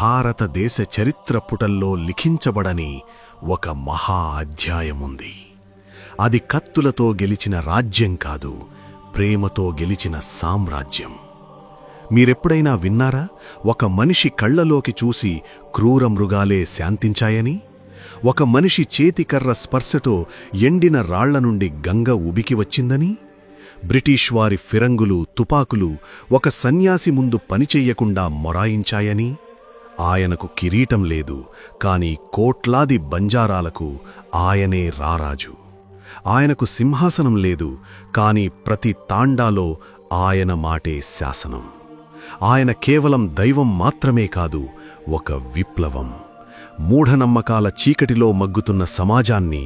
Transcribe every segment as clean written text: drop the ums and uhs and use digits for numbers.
భారతదేశ చరిత్ర పుటల్లో లిఖించబడని ఒక మహా అధ్యాయముంది. అది కత్తులతో గెలిచిన రాజ్యం కాదు, ప్రేమతో గెలిచిన సామ్రాజ్యం. మీరెప్పుడైనా విన్నారా, ఒక మనిషి కళ్లలోకి చూసి క్రూర మృగాలే శాంతించాయని? ఒక మనిషి చేతికర్ర స్పర్శతో ఎండిన రాళ్ల నుండి గంగ ఉబికి వచ్చిందని? బ్రిటిష్ వారి ఫిరంగులు, తుపాకులు ఒక సన్యాసి ముందు పనిచెయ్యకుండా మొరాయించాయని? ఆయనకు కిరీటం లేదు, కాని కోట్లాది బంజారాలకు ఆయనే రారాజు. ఆయనకు సింహాసనం లేదు, కాని ప్రతి తాండాలో ఆయన మాటే శాసనం. ఆయన కేవలం దైవం మాత్రమే కాదు, ఒక విప్లవం. మూఢనమ్మకాల చీకటిలో మగ్గుతున్న సమాజాన్ని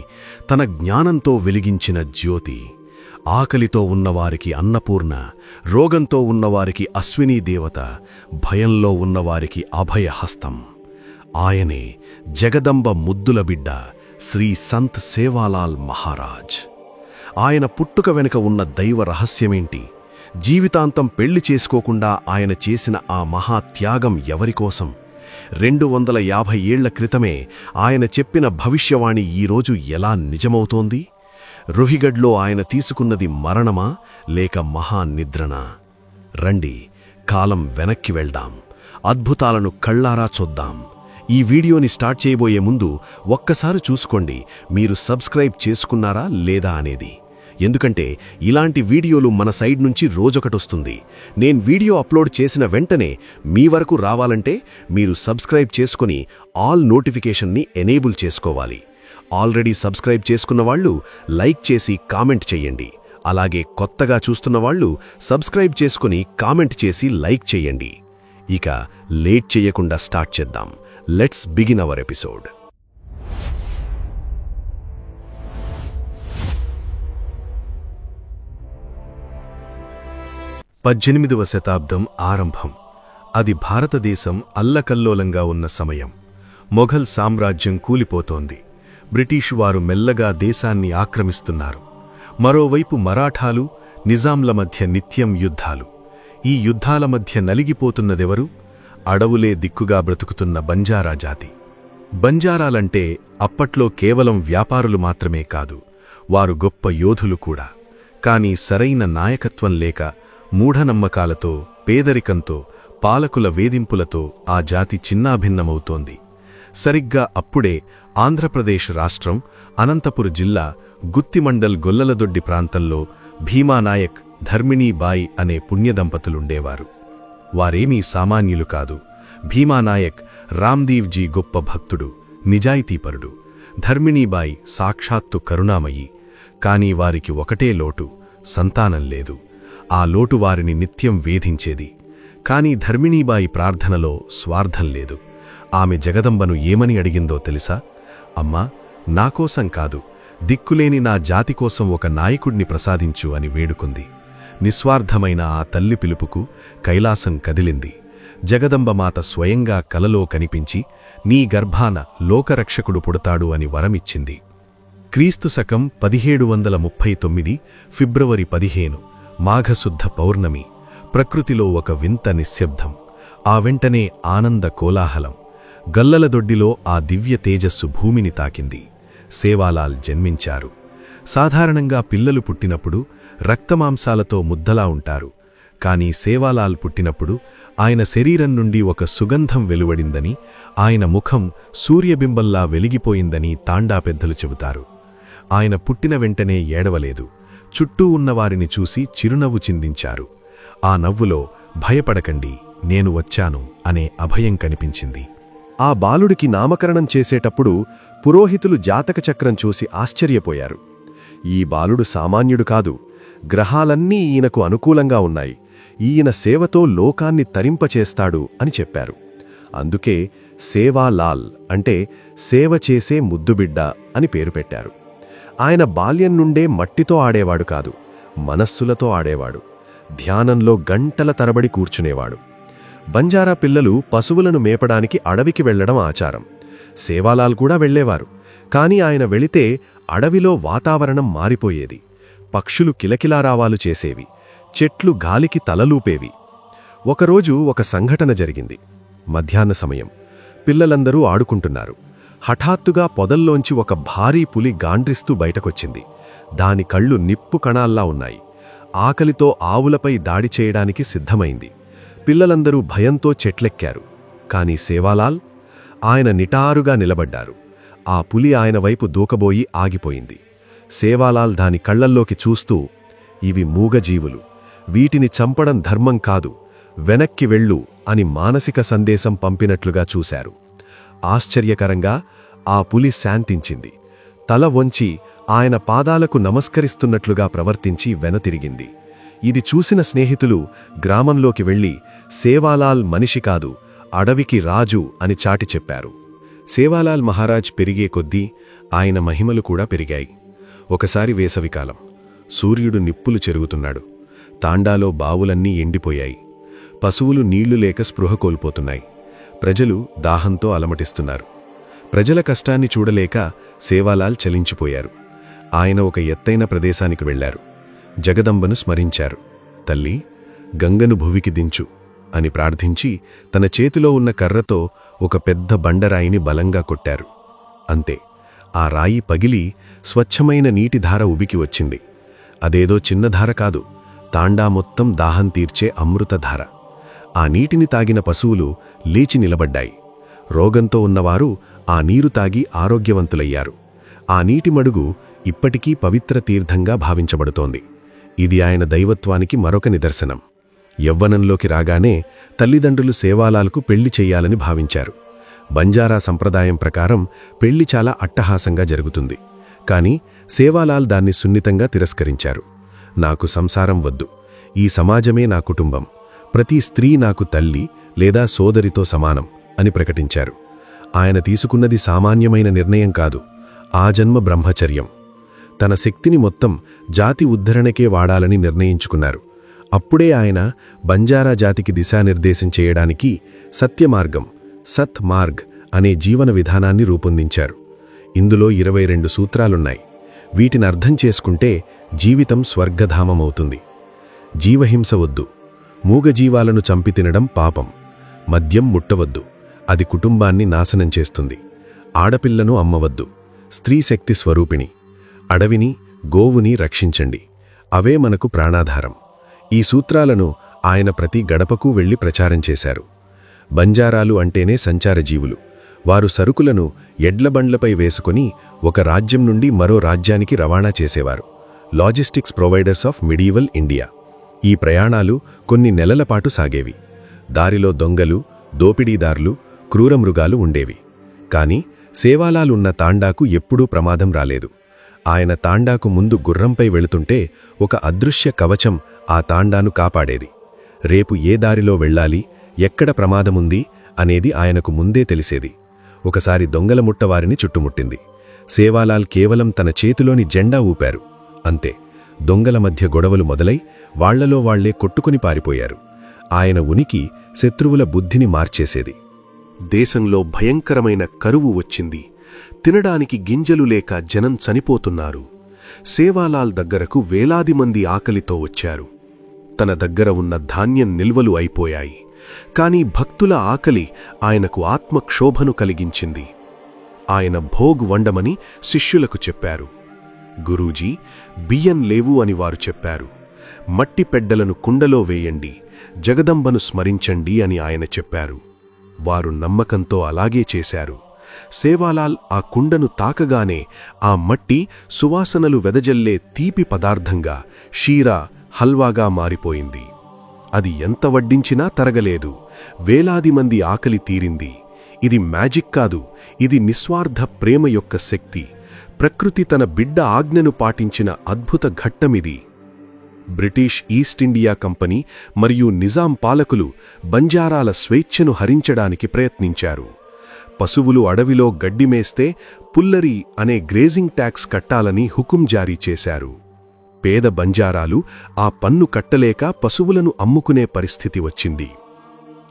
తన జ్ఞానంతో వెలిగించిన జ్యోతి. ఆకలితో ఉన్నవారికి అన్నపూర్ణ, రోగంతో ఉన్నవారికి అశ్వినీ దేవత, భయంలో ఉన్నవారికి అభయహస్తం. ఆయనే జగదంబ ముద్దుల బిడ్డ శ్రీ సంత్ సేవాలాల్ మహారాజ్. ఆయన పుట్టుక వెనుక ఉన్న దైవ రహస్యమేంటి? జీవితాంతం పెళ్లి చేసుకోకుండా ఆయన చేసిన ఆ మహాత్యాగం ఎవరికోసం? 250 ఏళ్ల క్రితమే ఆయన చెప్పిన భవిష్యవాణి ఈరోజు ఎలా నిజమవుతోంది? రుహిగఢ్లో ఆయన తీసుకున్నది మరణమా లేక మహానిద్రనా? రండి, కాలం వెనక్కి వెళ్దాం, అద్భుతాలను కళ్ళారా చూద్దాం. ఈ వీడియోని స్టార్ట్ చేయబోయే ముందు ఒక్కసారి చూసుకోండి, మీరు సబ్స్క్రైబ్ చేసుకున్నారా లేదా అనేది. ఎందుకంటే ఇలాంటి వీడియోలు మన సైడ్ నుంచి రోజొకటొస్తుంది. నేను వీడియో అప్లోడ్ చేసిన వెంటనే మీ వరకు రావాలంటే మీరు సబ్స్క్రైబ్ చేసుకుని ఆల్ నోటిఫికేషన్ని ఎనేబుల్ చేసుకోవాలి. ఆల్రెడీ సబ్స్క్రైబ్ చేసుకున్న వాళ్ళు లైక్ చేసి కామెంట్ చెయ్యండి. అలాగే కొత్తగా చూస్తున్న వాళ్ళు సబ్స్క్రైబ్ చేసుకుని కామెంట్ చేసి లైక్ చెయ్యండి. ఇక లేట్ చెయ్యకుండా స్టార్ట్ చేద్దాం. Let's begin our episode. 18వ శతాబ్దం ఆరంభం. అది భారతదేశం అల్లకల్లోలంగా ఉన్న సమయం. మొఘల్ సామ్రాజ్యం కూలిపోతోంది. బ్రిటిషు వారు మెల్లగా దేశాన్ని ఆక్రమిస్తున్నారు. మరోవైపు మరాఠాలు, నిజాంల మధ్య నిత్యం యుద్ధాలు. ఈ యుద్ధాల మధ్య నలిగిపోతున్నదెవరు? అడవులే దిక్కుగా బ్రతుకుతున్న బంజారా జాతి. బంజారాలంటే అప్పట్లో కేవలం వ్యాపారులు మాత్రమే కాదు, వారు గొప్ప యోధులు కూడా. కాని సరైన నాయకత్వం లేక, మూఢనమ్మకాలతో, పేదరికంతో, పాలకుల వేధింపులతో ఆ జాతి చిన్నాభిన్నమవుతోంది. సరిగ్గా అప్పుడే ఆంధ్రప్రదేశ్ రాష్ట్రం అనంతపుర జిల్లా గుత్తిమండల్ గొల్లలదొడ్డి ప్రాంతంలో భీమానాయక్, ధర్మిణీబాయి అనే పుణ్యదంపతులుండేవారు. వారేమీ సామాన్యులు కాదు. భీమానాయక్ రామ్దీవ్జీ గొప్ప భక్తుడు, నిజాయితీపరుడు. ధర్మిణీబాయి సాక్షాత్తు కరుణామయి. కాని వారికి ఒకటే లోటు, సంతానం లేదు. ఆ లోటు వారిని నిత్యం వేధించేది. కాని ధర్మిణీబాయి ప్రార్థనలో స్వార్థం లేదు. ఆమె జగదంబను ఏమని అడిగిందో తెలుసా? అమ్మా, నాకోసం కాదు, దిక్కులేని నా జాతి కోసం ఒక నాయకుడిని ప్రసాదించు అని వేడుకుంది. నిస్వార్థమైన ఆ తల్లి పిలుపుకు కైలాసం కదిలింది. జగదంబమాత స్వయంగా కలలో కనిపించి నీ గర్భాన లోకరక్షకుడు పుడతాడు అని వరమిచ్చింది. క్రీస్తు శకం 1739 ఫిబ్రవరి 15 మాఘశుద్ధ పౌర్ణమి. ప్రకృతిలో ఒక వింత నిశ్శబ్దం. ఆ వెంటనే ఆనంద కోలాహలం. గల్లలదొడ్డిలో ఆ దివ్య తేజస్సు భూమిని తాకింది. సేవాలాల్ జన్మించారు. సాధారణంగా పిల్లలు పుట్టినప్పుడు రక్తమాంసాలతో ముద్దలా ఉంటారు. కాని సేవాలాల్ పుట్టినప్పుడు ఆయన శరీరం నుండి ఒక సుగంధం వెలువడిందని, ఆయన ముఖం సూర్యబింబంలా వెలిగిపోయిందని తాండా పెద్దలు చెబుతారు. ఆయన పుట్టిన వెంటనే ఏడవలేదు. చుట్టూ ఉన్నవారిని చూసి చిరునవ్వు చిందించారు. ఆ నవ్వులో భయపడకండి, నేను వచ్చాను అనే అభయం కనిపించింది. ఆ బాలుడికి నామకరణం చేసేటప్పుడు పురోహితులు జాతక చక్రం చూసి ఆశ్చర్యపోయారు. ఈ బాలుడు సామాన్యుడు కాదు, గ్రహాలన్నీ ఈయనకు అనుకూలంగా ఉన్నాయి, ఈయన సేవతో లోకాన్ని తరింపచేస్తాడు అని చెప్పారు. అందుకే సేవాలాల్ అంటే సేవ చేసే ముద్దుబిడ్డ అని పేరు పెట్టారు. ఆయన బాల్యం నుండే మట్టితో ఆడేవాడు కాదు, మనస్సులతో ఆడేవాడు. ధ్యానంలో గంటల తరబడి కూర్చునేవాడు. బంజారా పిల్లలు పశువులను మేపడానికి అడవికి వెళ్లడం ఆచారం. సేవాలాల్ కూడా వెళ్లేవారు. కాని ఆయన వెళితే అడవిలో వాతావరణం మారిపోయేది. పక్షులు కిలకిలారావాలు చేసేవి, చెట్లు గాలికి తలలూపేవి. ఒకరోజు ఒక సంఘటన జరిగింది. మధ్యాహ్న సమయం. పిల్లలందరూ ఆడుకుంటున్నారు. హఠాత్తుగా పొదల్లోంచి ఒక భారీ పులి గాండ్రిస్తూ బయటకొచ్చింది. దాని కళ్ళు నిప్పు కణాల్లా ఉన్నాయి. ఆకలితో ఆవులపై దాడి చేయడానికి సిద్ధమైంది. పిల్లలందరూ భయంతో చెట్లెక్కారు. కాని సేవాలాల్? ఆయన నిటారుగా నిలబడ్డారు. ఆ పులి ఆయన వైపు దూకబోయి ఆగిపోయింది. సేవాలాల్ దాని కళ్లల్లోకి చూస్తూ, ఇవి మూగజీవులు, వీటిని చంపడం ధర్మం కాదు, వెనక్కి వెళ్ళు అని మానసిక సందేశం పంపినట్లుగా చూశారు. ఆశ్చర్యకరంగా ఆ పులి శాంతించింది. తల వంచి ఆయన పాదాలకు నమస్కరిస్తున్నట్లుగా ప్రవర్తించి వెనుతిరిగింది. ఇది చూసిన స్నేహితులు గ్రామంలోకి వెళ్లి, సేవాలాల్ మనిషి కాదు, అడవికి రాజు అని చాటి చెప్పారు. సేవాలాల్ మహారాజ్ పెరిగే కొద్దీ ఆయన మహిమలు కూడా పెరిగాయి. ఒకసారి వేసవికాలం. సూర్యుడు నిప్పులు చెరుగుతున్నాడు. తాండాలో బావులన్నీ ఎండిపోయాయి. పశువులు నీళ్లు లేక స్పృహ కోల్పోతున్నాయి. ప్రజలు దాహంతో అలమటిస్తున్నారు. ప్రజల కష్టాన్ని చూడలేక సేవాలాల్ చలించిపోయారు. ఆయన ఒక ఎత్తైన ప్రదేశానికి వెళ్లారు. జగదంబను స్మరించారు. తల్లి, గంగను భువికి దించు అని ప్రార్థించి తన చేతిలో ఉన్న కర్రతో ఒక పెద్ద బండరాయిని బలంగా కొట్టారు. అంతే, ఆ రాయి పగిలి స్వచ్ఛమైన నీటిధార ఉబికి వచ్చింది. అదేదో చిన్నధార కాదు, తాండా మొత్తం దాహం తీర్చే అమృతధార. ఆ నీటిని తాగిన పశువులు లేచి నిలబడ్డాయి. రోగంతో ఉన్నవారు ఆ నీరు తాగి ఆరోగ్యవంతులయ్యారు. ఆ నీటి మడుగు ఇప్పటికీ పవిత్ర తీర్థంగా భావించబడుతోంది. ఇది ఆయన దైవత్వానికి మరొక నిదర్శనం. యవ్వనంలోకి రాగానే తల్లిదండ్రులు సేవాలాల్కు పెళ్లి చెయ్యాలని భావించారు. బంజారా సంప్రదాయం ప్రకారం పెళ్లి చాలా అట్టహాసంగా జరుగుతుంది. కాని సేవాలాల్ దాన్ని సున్నితంగా తిరస్కరించారు. నాకు సంసారం వద్దు, ఈ సమాజమే నా కుటుంబం, ప్రతి స్త్రీ నాకు తల్లి లేదా సోదరితో సమానం అని ప్రకటించారు. ఆయన తీసుకున్నది సామాన్యమైన నిర్ణయం కాదు, ఆజన్మ బ్రహ్మచర్యం. తన శక్తిని మొత్తం జాతి ఉద్ధరణకే వాడాలని నిర్ణయించుకున్నారు. అప్పుడే ఆయన బంజారా జాతికి దిశానిర్దేశం చేయడానికి సత్యమార్గం, సత్ మార్గ్ అనే జీవన విధానాన్ని రూపొందించారు. ఇందులో 22 సూత్రాలున్నాయి. వీటిని అర్థం చేసుకుంటే జీవితం స్వర్గధామమవుతుంది. జీవహింస వద్దు, మూగజీవాలను చంపి తినడం పాపం. మద్యం ముట్టవద్దు, అది కుటుంబాన్ని నాశనం చేస్తుంది. ఆడపిల్లను అమ్మవద్దు, స్త్రీ శక్తి స్వరూపిణి. అడవిని, గోవుని రక్షించండి, అవే మనకు ప్రాణాధారం. ఈ సూత్రాలను ఆయన ప్రతి గడపకు వెళ్లి ప్రచారం చేశారు. బంజారాలు అంటేనే సంచారజీవులు. వారు సరుకులను ఎడ్లబండ్లపై వేసుకుని ఒక రాజ్యం నుండి మరో రాజ్యానికి రవాణా చేసేవారు. Logistics providers of medieval India. ఈ ప్రయాణాలు కొన్ని నెలల పాటు సాగేవి. దారిలో దొంగలు, దోపిడీదారులు, క్రూరమృగాలు ఉండేవి. కాని సేవాలాలున్న తాండాకు ఎప్పుడూ ప్రమాదం రాలేదు. ఆయన తాండాకు ముందు గుర్రంపై వెళుతుంటే ఒక అదృశ్య కవచం ఆ తాండాను కాపాడేది. రేపు ఏ దారిలో వెళ్ళాలి, ఎక్కడ ప్రమాదముంది అనేది ఆయనకు ముందే తెలిసేది. ఒకసారి దొంగల ముట్టవారిని చుట్టుముట్టింది. సేవాలాల్ కేవలం తన చేతిలోని జెండా ఊపారు. అంతే, దొంగల మధ్య గొడవలు మొదలై వాళ్లలో వాళ్లే కొట్టుకుని పారిపోయారు. ఆయన ఉనికి శత్రువుల బుద్ధిని మార్చేసేది. దేశంలో భయంకరమైన కరువు వచ్చింది. తినడానికి గింజలు లేక జనం చనిపోతున్నారు. సేవాలాల్ దగ్గరకు వేలాది మంది ఆకలితో వచ్చారు. తన దగ్గర ఉన్న ధాన్యం నిల్వలు అయిపోయాయి. కాని భక్తుల ఆకలి ఆయనకు ఆత్మక్షోభను కలిగించింది. ఆయన భోగ్ వండమని శిష్యులకు చెప్పారు. గురూజీ, బియ్యం లేవు అని వారు చెప్పారు. మట్టి పెడ్డలను కుండలో వేయండి, జగదంబను స్మరించండి అని ఆయన చెప్పారు. వారు నమ్మకంతో అలాగే చేశారు. సేవాలాల్ ఆ కుండను తాకగానే ఆ మట్టి సువాసనలు వెదజల్లే తీపి పదార్థంగా, షీరా, హల్వాగా మారిపోయింది. అది ఎంత వడ్డించినా తరగలేదు. వేలాది మంది ఆకలి తీరింది. ఇది మ్యాజిక్ కాదు, ఇది నిస్వార్థ ప్రేమ యొక్క శక్తి. ప్రకృతి తన బిడ్డ ఆజ్ఞను పాటించిన అద్భుత ఘట్టమిది. బ్రిటిష్ ఈస్ట్ ఇండియా కంపెనీ మరియు నిజాం పాలకులు బంజారాల స్వేచ్ఛను హరించడానికి ప్రయత్నించారు. పశువులు అడవిలో గడ్డిమేస్తే పుల్లరి అనే గ్రేజింగ్ ట్యాక్స్ కట్టాలని హుకుం జారీ చేశారు. పేద బంజారాలు ఆ పన్ను కట్టలేక పశువులను అమ్ముకునే పరిస్థితి వచ్చింది.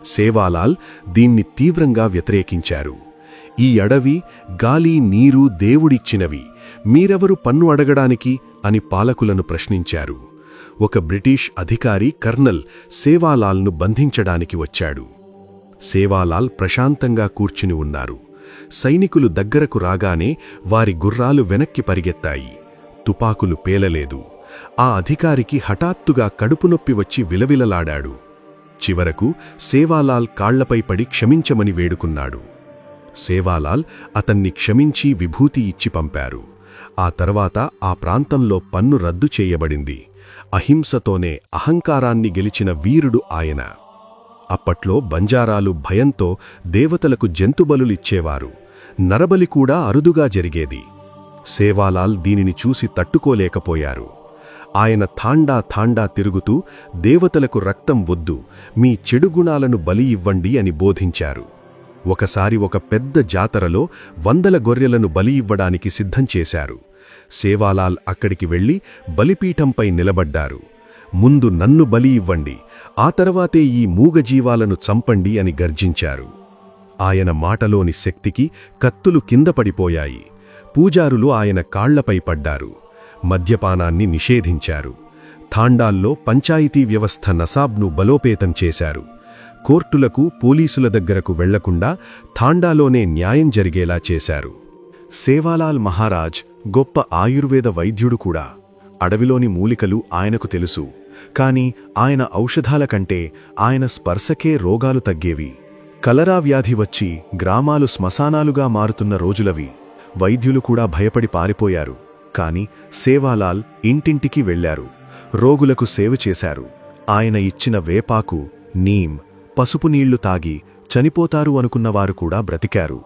సేవాలాల్ దీన్ని తీవ్రంగా వ్యతిరేకించారు. ఈ అడవి, గాలి, నీరు దేవుడిచ్చినవి, మీరెవరు పన్ను అడగడానికి అని పాలకులను ప్రశ్నించారు. ఒక బ్రిటిష్ అధికారి కర్నల్ సేవాలాల్ను బంధించడానికి వచ్చాడు. సేవాలాల్ ప్రశాంతంగా కూర్చుని ఉన్నారు. సైనికులు దగ్గరకు రాగానే వారి గుర్రాలు వెనక్కి పరిగెత్తాయి. తుపాకులు పేలలేదు. ఆ అధికారికి హఠాత్తుగా కడుపునొప్పి వచ్చి విలవిలలాడాడు. చివరకు సేవాలాల్ కాళ్లపై పడి క్షమించమని వేడుకున్నాడు. సేవాలాల్ అతన్ని క్షమించి విభూతి ఇచ్చి పంపారు. ఆ తర్వాత ఆ ప్రాంతంలో పన్ను రద్దు చేయబడింది. అహింసతోనే అహంకారాన్ని గెలిచిన వీరుడు ఆయన. అప్పట్లో బంజారాలు భయంతో దేవతలకు జంతుబలులిచ్చేవారు. నరబలి కూడా అరుదుగా జరిగేది. సేవాలాల్ దీనిని చూసి తట్టుకోలేకపోయారు. ఆయన థాండా తిరుగుతూ దేవతలకు రక్తం వద్దు, మీ చెడు గుణాలను బలి ఇవ్వండి అని బోధించారు. ఒకసారి ఒక పెద్ద జాతరలో 100 గొర్రెలను బలి ఇవ్వడానికి సిద్ధం చేశారు. సేవాలాల్ అక్కడికి వెళ్లి బలిపీఠంపై నిలబడ్డారు. ముందు నన్ను బలి ఇవ్వండి, ఆ తర్వాతే ఈ మూగజీవాలను చంపండి అని గర్జించారు. ఆయన మాటలోని శక్తికి కత్తులు కింద పడిపోయాయి. పూజారులు ఆయన కాళ్లపై పడ్డారు. మద్యపానాన్ని నిషేధించారు. థాండాల్లో పంచాయతీ వ్యవస్థ నసాబ్ను బలోపేతం చేశారు. కోర్టులకు పోలీసుల దగ్గరకు వెళ్లకుండా థాండాలోనే న్యాయం జరిగేలా చేశారు. సేవాలాల్ మహారాజ్ గొప్ప ఆయుర్వేద వైద్యుడు కూడా. అడవిలోని మూలికలు ఆయనకు తెలుసు. కాని ఆయన ఔషధాల కంటే ఆయన స్పర్శకే రోగాలు తగ్గేవి. కలరా వ్యాధి వచ్చి గ్రామాలు శ్మశానాలుగా మారుతున్న రోజులవి. వైద్యులు కూడా భయపడి పారిపోయారు. కాని సేవాలాల్ ఇంటింటికి వెళ్లారు. రోగులకు సేవ చేశారు. ఆయన ఇచ్చిన వేపాకు, నీమ్, పసుపు నీళ్లు తాగి చనిపోతారు అనుకున్నవారు కూడా బ్రతికారు.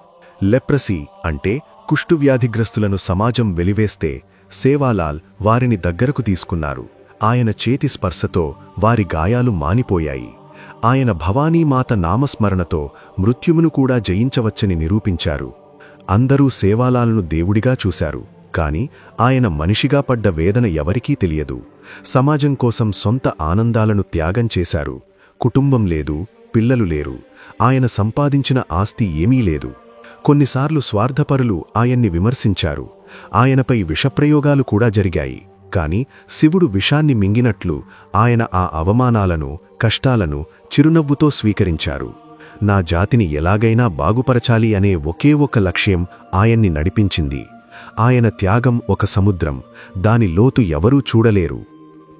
లెప్రసీ అంటే కుష్ఠువ్యాధిగ్రస్తులను సమాజం వెలివేస్తే సేవాలాల్ వారిని దగ్గరకు తీసుకున్నారు. ఆయన చేతి స్పర్శతో వారి గాయాలు మానిపోయాయి. ఆయన భవానీమాత నామస్మరణతో మృత్యుమును కూడా జయించవచ్చని నిరూపించారు. అందరూ సేవాలాల్ను దేవుడిగా చూశారు. కాని ఆయన మనిషిగా పడ్డ వేదన ఎవరికీ తెలియదు. సమాజం కోసం సొంత ఆనందాలను త్యాగం చేశారు. కుటుంబం లేదు, పిల్లలు లేరు. ఆయన సంపాదించిన ఆస్తి ఏమీ లేదు. కొన్నిసార్లు స్వార్థపరులు ఆయన్ని విమర్శించారు. ఆయనపై విషప్రయోగాలు కూడా జరిగాయి. కాని శివుడు విషాన్ని మింగినట్లు ఆయన ఆ అవమానాలను, కష్టాలను చిరునవ్వుతో స్వీకరించారు. నా జాతిని ఎలాగైనా బాగుపరచాలి అనే ఒకే ఒక లక్ష్యం ఆయన్ని నడిపించింది. ఆయన త్యాగం ఒక సముద్రం. దాని లోతు ఎవరూ చూడలేరు.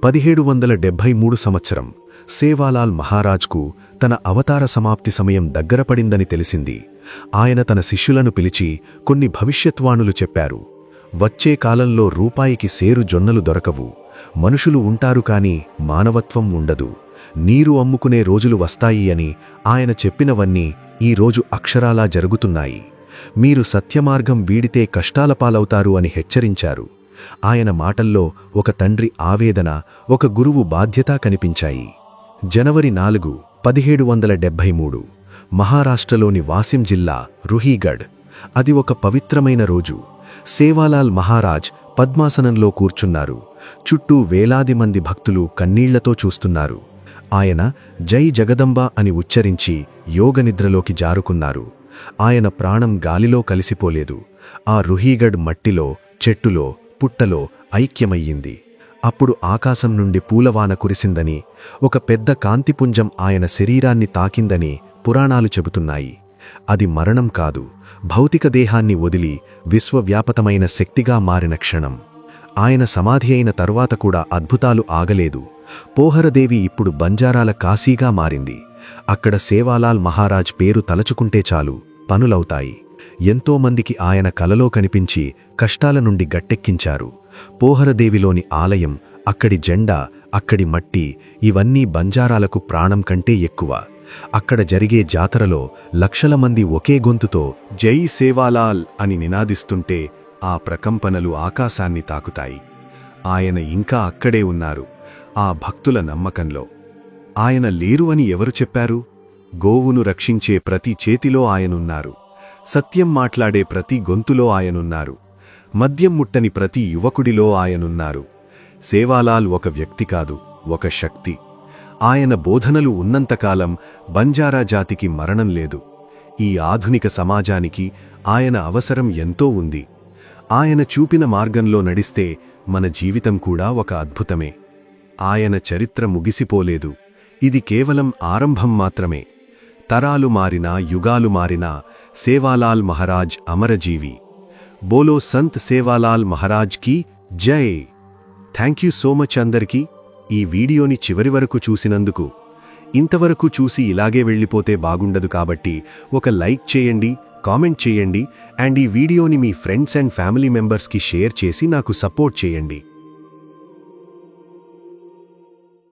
1773 సంవత్సరం సేవాలాల్ మహారాజ్కు తన అవతార సమాప్తి సమయం దగ్గరపడిందని తెలిసింది. ఆయన తన శిష్యులను పిలిచి కొన్ని భవిష్యత్వాణులు చెప్పారు. వచ్చే కాలంలో రూపాయికి సేరు జొన్నలు దొరకవు. మనుషులు ఉంటారు కాని మానవత్వం ఉండదు. నీరు అమ్ముకునే రోజులు వస్తాయి అని ఆయన చెప్పినవన్నీ ఈ రోజు అక్షరాలా జరుగుతున్నాయి. మీరు సత్యమార్గం వీడితే కష్టాల పాలవుతారు అని హెచ్చరించారు. ఆయన మాటల్లో ఒక తండ్రి ఆవేదన, ఒక గురువు బాధ్యత కనిపించాయి. జనవరి 4, 1773 మహారాష్ట్రలోని వాసిం జిల్లా రుహీగఢ్. అది ఒక పవిత్రమైన రోజు. సేవాలాల్ మహారాజ్ పద్మాసనంలో కూర్చున్నారు. చుట్టూ వేలాది మంది భక్తులు కన్నీళ్లతో చూస్తున్నారు. ఆయన జై జగదంబ అని ఉచ్చరించి యోగనిద్రలోకి జారుకున్నారు. ఆయన ప్రాణం గాలిలో కలిసిపోలేదు. ఆ రుహీగఢ్ మట్టిలో, చెట్టులో, పుట్టలో ఐక్యమయ్యింది. అప్పుడు ఆకాశం నుండి పూలవాన కురిసిందని, ఒక పెద్ద కాంతిపుంజం ఆయన శరీరాన్ని తాకిందని పురాణాలు చెబుతున్నాయి. అది మరణం కాదు, భౌతిక దేహాన్ని వదిలి విశ్వవ్యాపతమైన శక్తిగా మారిన క్షణం. ఆయన సమాధి అయిన తర్వాత కూడా అద్భుతాలు ఆగలేదు. పోహరదేవి ఇప్పుడు బంజారాల కాశీగా మారింది. అక్కడ సేవాలాల్ మహారాజ్ పేరు తలచుకుంటే చాలు, పనులవుతాయి. ఎంతోమందికి ఆయన కలలో కనిపించి కష్టాల నుండి గట్టెక్కించారు. పోహరదేవిలోని ఆలయం, అక్కడి జెండా, అక్కడి మట్టి, ఇవన్నీ బంజారాలకు ప్రాణం కంటే ఎక్కువ. అక్కడ జరిగే జాతరలో లక్షల మంది ఒకే గొంతుతో జై సేవాలాల్ అని నినాదిస్తుంటే ఆ ప్రకంపనలు ఆకాశాన్ని తాకుతాయి. ఆయన ఇంకా అక్కడే ఉన్నారు, ఆ భక్తుల నమ్మకంలో. ఆయన లేరు అని ఎవరు చెప్పారు? గోవును రక్షించే ప్రతి చేతిలో ఆయనున్నారు. సత్యం మాట్లాడే ప్రతి గొంతులో ఆయనున్నారు. మద్యం ముట్టని ప్రతి యువకుడిలో ఆయనున్నారు. సేవాలాల్ ఒక వ్యక్తి కాదు, ఒక శక్తి. ఆయన బోధనలు ఉన్నంతకాలం బంజారా జాతికి మరణం లేదు. ఈ ఆధునిక సమాజానికి ఆయన అవసరం ఎంతో ఉంది. ఆయన చూపిన మార్గంలో నడిస్తే మన జీవితం కూడా ఒక అద్భుతమే. ఆయన చరిత్ర ముగిసిపోలేదు. ఇది కేవలం ఆరంభం మాత్రమే. తరాలు మారినా యుగాలు మారినా సేవాలాల్ మహారాజ్ అమరజీవి. బోలో సంత్ సేవాలాల్ మహారాజ్ కి జై. థ్యాంక్ యూ సో మచ్ అందరికీ ఈ వీడియోని చివరి వరకు చూసినందుకు. ఇంతవరకు చూసి ఇలాగే వెళ్ళిపోతే బాగుండదు కాబట్టి ఒక లైక్ చేయండి, కామెంట్ చేయండి అండ్ ఈ వీడియోని మీ ఫ్రెండ్స్ అండ్ ఫ్యామిలీ మెంబర్స్కి షేర్ చేసి నాకు సపోర్ట్ చేయండి.